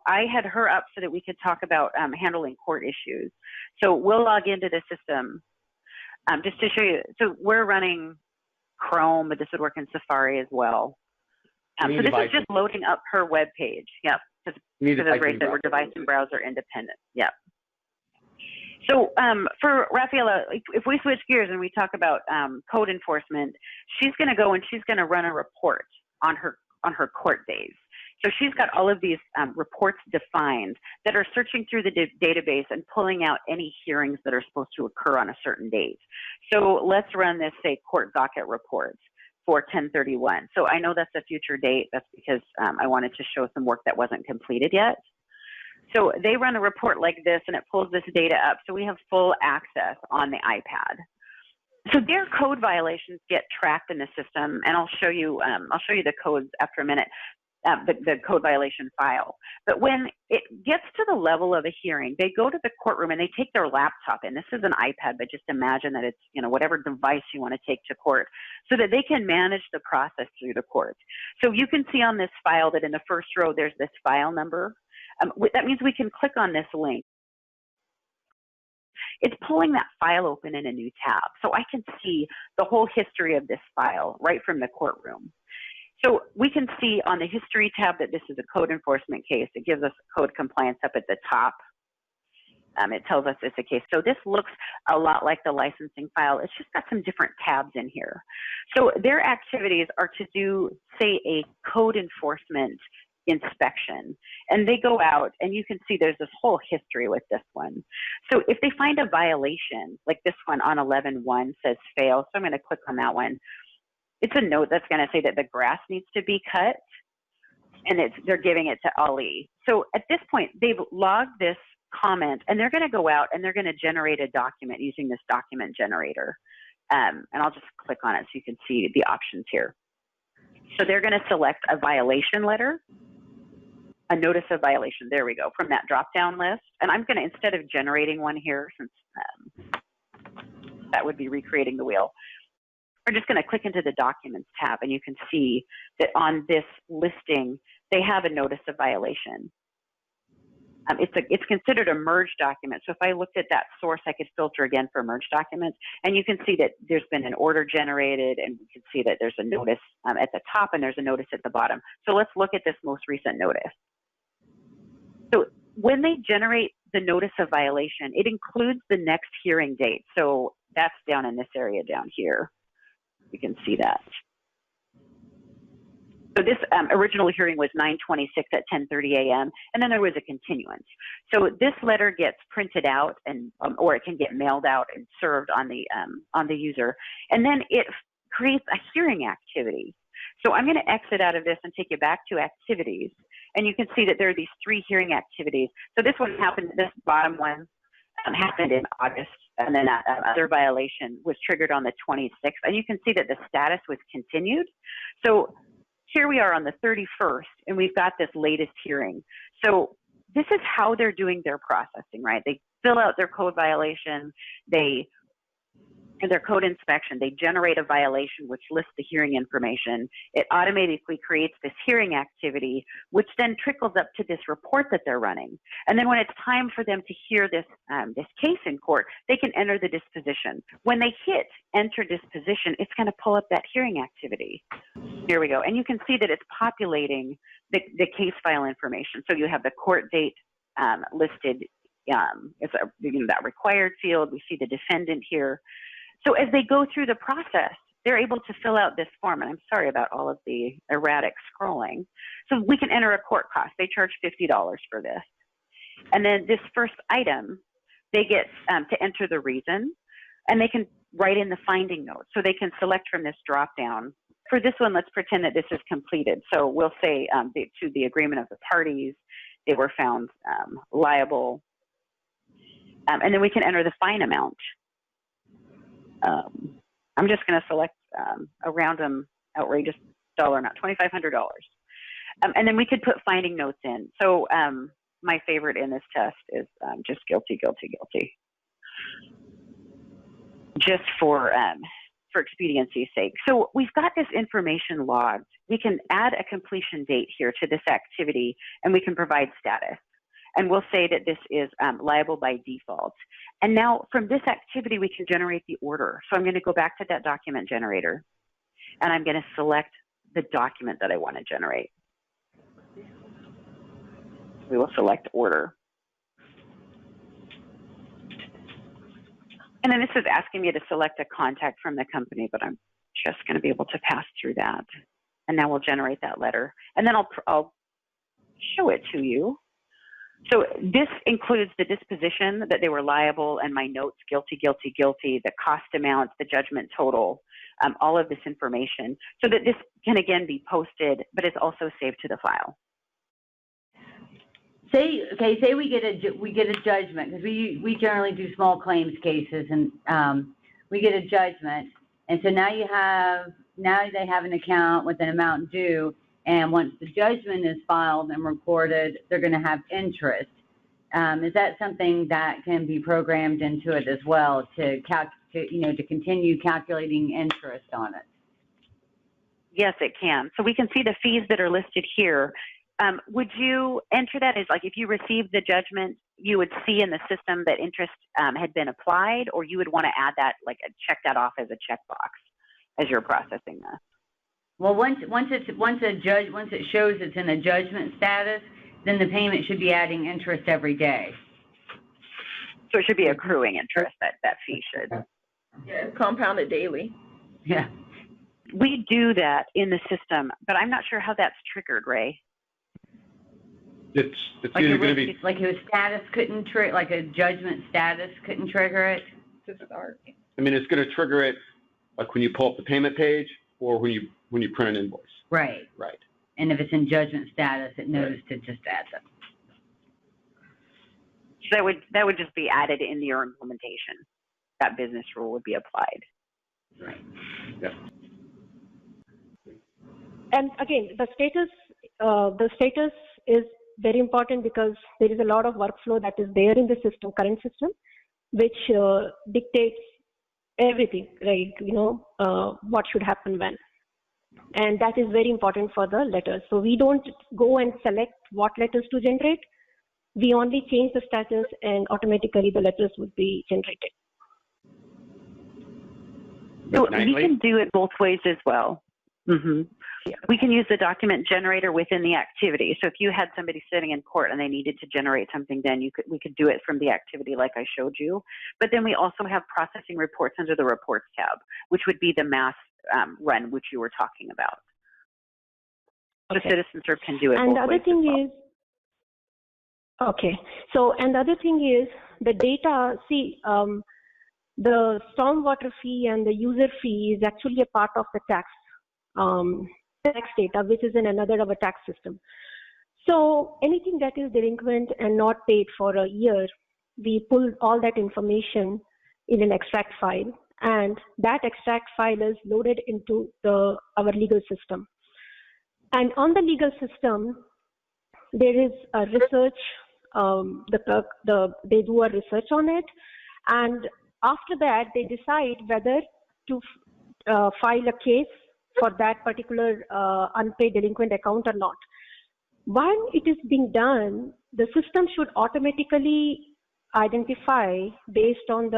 I had her up so that we could talk about handling court issues. So we'll log into the system just to show you. So we're running Chrome, but this would work in Safari as well. So this is just loading up her web page. Yep. Because as Ray said, we're device and browser independent. Yep. So for Rafaela, if we switch gears and we talk about code enforcement, she's going to go and she's going to run a report on her court days. So she's got all of these reports defined that are searching through the database and pulling out any hearings that are supposed to occur on a certain date. So let's run this, say, court docket report for 10/31. So I know that's a future date. That's because I wanted to show some work that wasn't completed yet. So they run a report like this, and it pulls this data up. So we have full access on the iPad. So their code violations get tracked in the system, and I'll show you the codes after a minute. The code violation file. But when it gets to the level of a hearing, they go to the courtroom and they take their laptop in. This is an iPad, but just imagine that it's, whatever device you want to take to court so that they can manage the process through the court. So you can see on this file that in the first row, there's this file number. That means we can click on this link. It's pulling that file open in a new tab. So I can see the whole history of this file right from the courtroom. So we can see on the history tab that this is a code enforcement case. It gives us code compliance up at the top. It tells us it's a case. So this looks a lot like the licensing file. It's just got some different tabs in here. So their activities are to do, say, a code enforcement inspection. And they go out, and you can see there's this whole history with this one. So if they find a violation, like this one on 11.1 says fail, so I'm going to click on that one. It's a note that's going to say that the grass needs to be cut, and they're giving it to Ali. So at this point, they've logged this comment, and they're going to go out and they're going to generate a document using this document generator. And I'll just click on it so you can see the options here. So they're going to select a violation letter, a notice of violation. There we go, from that drop-down list. And I'm going to, instead of generating one here, since that would be recreating the wheel, we're just going to click into the Documents tab, and you can see that on this listing, they have a notice of violation. It's considered a merged document. So if I looked at that source, I could filter again for merged documents, and you can see that there's been an order generated, and you can see that there's a notice at the top and there's a notice at the bottom. So let's look at this most recent notice. So when they generate the notice of violation, it includes the next hearing date. So that's down in this area down here. You can see that. So this original hearing was 9/26 at 10:30 a.m. and then there was a continuance. So this letter gets printed out, and or it can get mailed out and served on the user, and then it creates a hearing activity. So I'm going to exit out of this and take you back to activities, and you can see that there are these 3 hearing activities. So this one happened. This bottom one happened in August, and then that other violation was triggered on the 26th, and you can see that the status was continued. So here we are on the 31st, and we've got this latest hearing. So this is how they're doing their processing, right? They fill out their code violation, their code inspection, they generate a violation which lists the hearing information. It automatically creates this hearing activity, which then trickles up to this report that they're running. And then when it's time for them to hear this case in court, they can enter the disposition. When they hit enter disposition, it's going to pull up that hearing activity. Here we go. And you can see that it's populating the case file information. So you have the court date listed. It's that required field. We see the defendant here. So as they go through the process, they're able to fill out this form. And I'm sorry about all of the erratic scrolling. So we can enter a court cost. They charge $50 for this. And then this first item, they get to enter the reason, and they can write in the finding note. So they can select from this drop down. For this one, let's pretend that this is completed. So we'll say to the agreement of the parties, they were found liable. And then we can enter the fine amount. I'm just going to select a random outrageous dollar amount, $2,500. And then we could put finding notes in. So my favorite in this test is just guilty, guilty, guilty. Just for for expediency's sake. So we've got this information logged. We can add a completion date here to this activity, and we can provide status. And we'll say that this is liable by default. And now from this activity, we can generate the order. So I'm going to go back to that document generator, and I'm going to select the document that I want to generate. We will select order. And then this is asking me to select a contact from the company, but I'm just going to be able to pass through that. And now we'll generate that letter. And then I'll show it to you. So this includes the disposition that they were liable and my notes, guilty, guilty, guilty, the cost amount, the judgment total, all of this information, so that this can again be posted, but it's also saved to the file. Say we get a judgment, because we generally do small claims cases, and we get a judgment, and so now they have an account with an amount due, and once the judgment is filed and recorded, they're going to have interest. Is that something that can be programmed into it as well to continue calculating interest on it? Yes, it can. So we can see the fees that are listed here. Would you enter that as, like, if you received the judgment, you would see in the system that interest had been applied, or you would want to add that, like, check that off as a checkbox as you're processing this? Well, once it shows it's in a judgment status, then the payment should be adding interest every day. So it should be accruing interest, that fee should. Yeah, it's compounded daily. Yeah. We do that in the system, but I'm not sure how that's triggered, Ray. It's like either going to be like a status couldn't trigger, like a judgment status couldn't trigger it To start. I mean, it's going to trigger it like when you pull up the payment page or when you print an invoice. Right. Right. And if it's in judgment status, it knows to just add them. So that would just be added in your implementation. That business rule would be applied. Right. Yeah. And again, the status is very important because there is a lot of workflow that is there in the system, current system, which dictates everything, right? What should happen when. And that is very important for the letters. So we don't go and select what letters to generate. We only change the status and automatically the letters would be generated. So we can do it both ways as well. Mm-hmm. Yeah. We can use the document generator within the activity. So if you had somebody sitting in court and they needed to generate something, then we could do it from the activity like I showed you. But then we also have processing reports under the reports tab, which would be the mass run which you were talking about. So Okay. Citizenserve can do it And both the other ways thing as well. is, okay. So, and the other thing is the data, the stormwater fee and the user fee is actually a part of the tax data, which is in another of a tax system. So anything that is delinquent and not paid for a year, we pull all that information in an extract file, and that extract file is loaded into our legal system. And on the legal system, there is a research, they do a research on it, and after that, they decide whether to file a case for that particular unpaid delinquent account or not. While it is being done, the system should automatically identify based on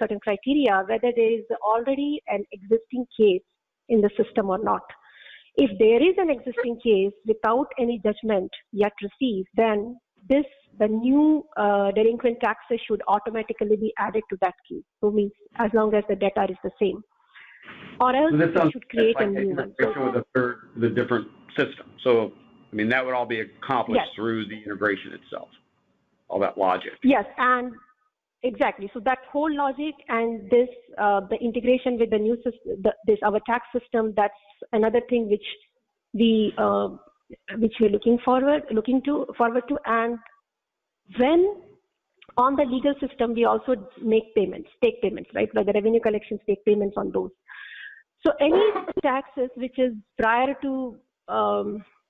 certain criteria whether there is already an existing case in the system or not. If there is an existing case without any judgment yet received, then the new delinquent taxes should automatically be added to that case. So means as long as the data is the same. Or else we should create a new one. With the different system. So, I mean, that would all be accomplished Yes. through the integration itself, all that logic. Yes, and exactly. So that whole logic and this, the integration with the new system, our tax system, that's another thing which we're looking forward to. And when on the legal system, we also take payments, right? Like the revenue collections take payments on those. So any taxes which is prior to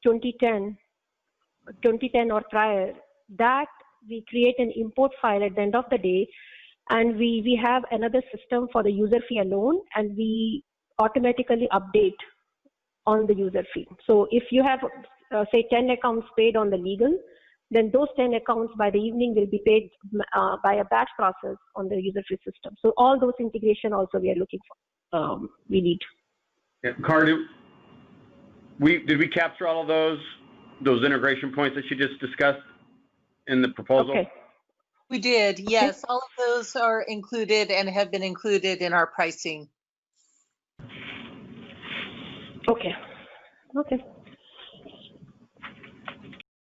2010 or prior, that we create an import file at the end of the day, And we have another system for the user fee alone, and we automatically update on the user fee. So if you have, say, 10 accounts paid on the legal, then those 10 accounts by the evening will be paid by a batch process on the user fee system. So all those integration also we are looking for, we need. Yeah, Cara, did we capture all of those integration points that you just discussed in the proposal? Okay. We did, yes. All of those are included and have been included in our pricing. Okay. Okay.